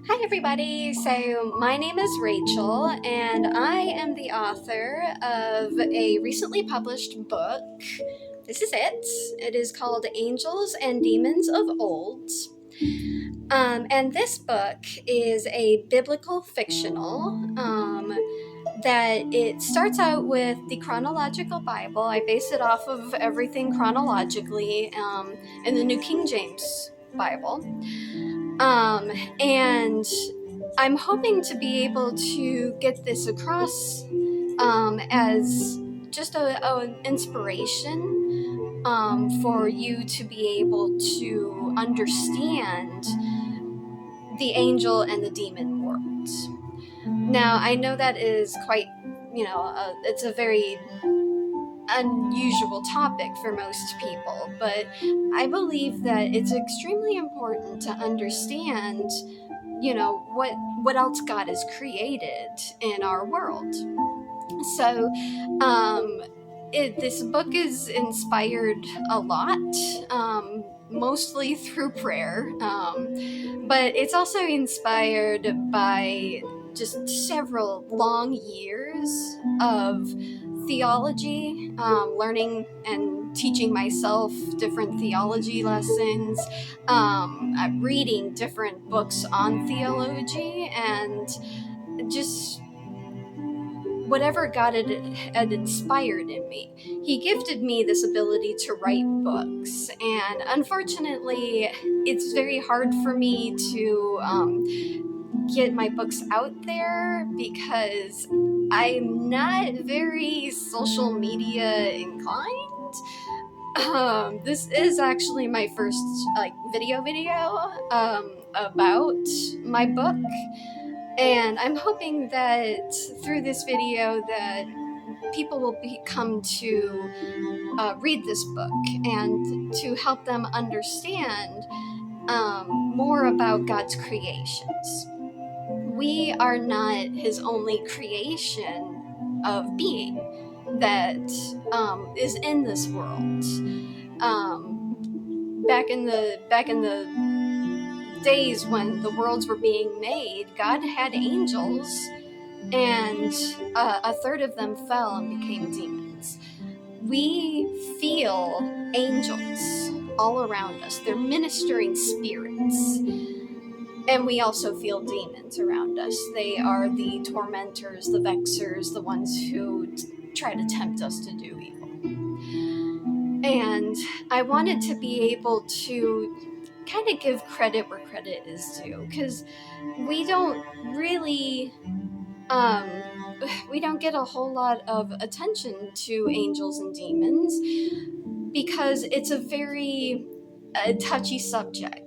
Hi, everybody. So, my name is Rachel, and I am the author of a recently published book. This is it. It is called Angels and Demons of Old. And this book is a biblical fictional that it starts out with the chronological Bible. I base it off of everything chronologically in the New King James Bible. Um, and I'm hoping to be able to get this across as just an inspiration for you to be able to understand the angel and the demon worlds. Now, I know that is quite, it's a very unusual topic for most people, but I believe that it's extremely important to understand what else God has created in our world. So um this book is inspired a lot, mostly through prayer, but it's also inspired by just several long years of theology, learning and teaching myself different theology lessons, reading different books on theology, and just whatever God had inspired in me. He gifted me this ability to write books, and unfortunately, it's very hard for me to get my books out there because I'm not very social media inclined. This is actually my first video about my book, and I'm hoping that through this video that people will come to read this book and to help them understand more about God's creations. We are not his only creation of being that is in this world. Back in the days when the worlds were being made, God had angels, and a third of them fell and became demons. We feel angels all around us. They're ministering spirits. And we also feel demons around us. They are the tormentors, the vexers, the ones who try to tempt us to do evil. And I wanted to be able to kind of give credit where credit is due, because we don't really we don't get a whole lot of attention to angels and demons because it's a very touchy subject.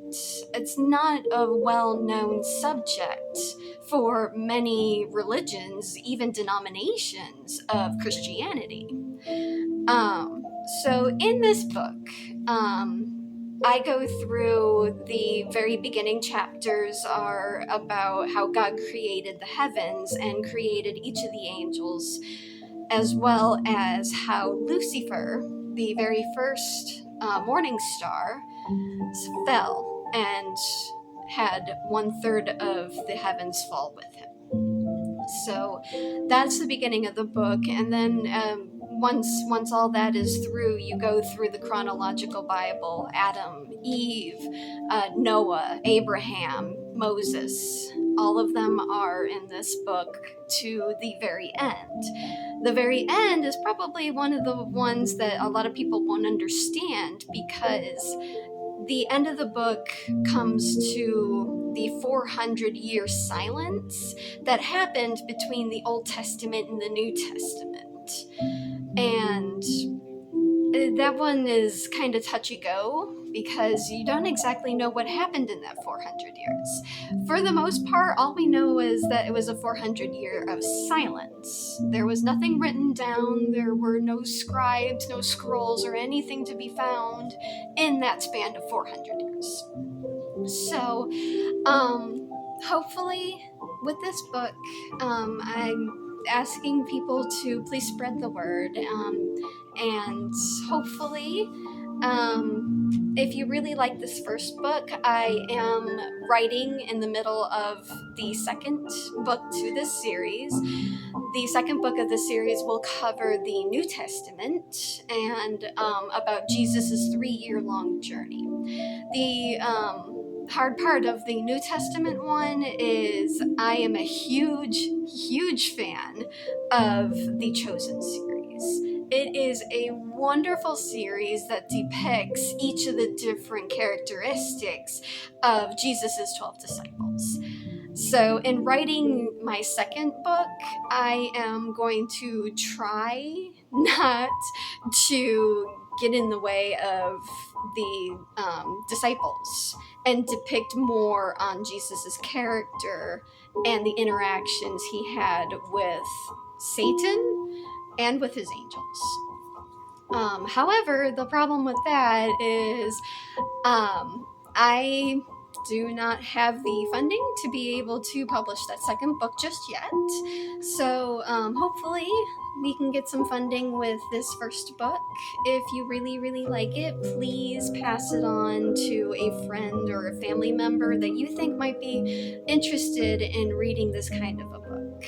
It's not a well known subject for many religions, even denominations of Christianity. Um, so, in this book, I go through the very beginning chapters are about how God created the heavens and created each of the angels, as well as how Lucifer, the very first morning star, fell and had one third of the heavens fall with him. So that's the beginning of the book, and then once all that is through, you go through the chronological Bible: Adam, Eve, Noah, Abraham, Moses. All of them are in this book to the very end. The very end is probably one of the ones that a lot of people won't understand, because the end of the book comes to the 400-year silence that happened between the Old Testament and the New Testament. And that one is kind of touch and go because you don't exactly know what happened in that 400 years. For the most part, all we know is that it was a 400-year of silence. There was nothing written down, there were no scribes, no scrolls, or anything to be found in that span of 400 years. So, hopefully, with this book, I'm asking people to please spread the word, and hopefully, if you really like this first book, I am writing in the middle of the second book to this series. The second book of the series will cover the New Testament and about Jesus' 3-year-long journey. The hard part of the New Testament one is I am a huge fan of the Chosen series. It is a wonderful series that depicts each of the different characteristics of Jesus' 12 disciples. So, in writing my second book, I am going to try not to get in the way of the disciples and depict more on Jesus's character and the interactions he had with Satan and with his angels. However, the problem with that is I do not have the funding to be able to publish that second book just yet. So hopefully we can get some funding with this first book. If you really like it, please pass it on to a friend or a family member that you think might be interested in reading this kind of a book.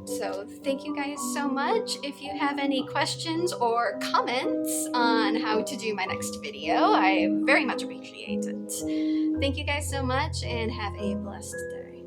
So thank you guys so much. If you have any questions or comments on how to do my next video, I very much appreciate it. Thank you guys so much and have a blessed day.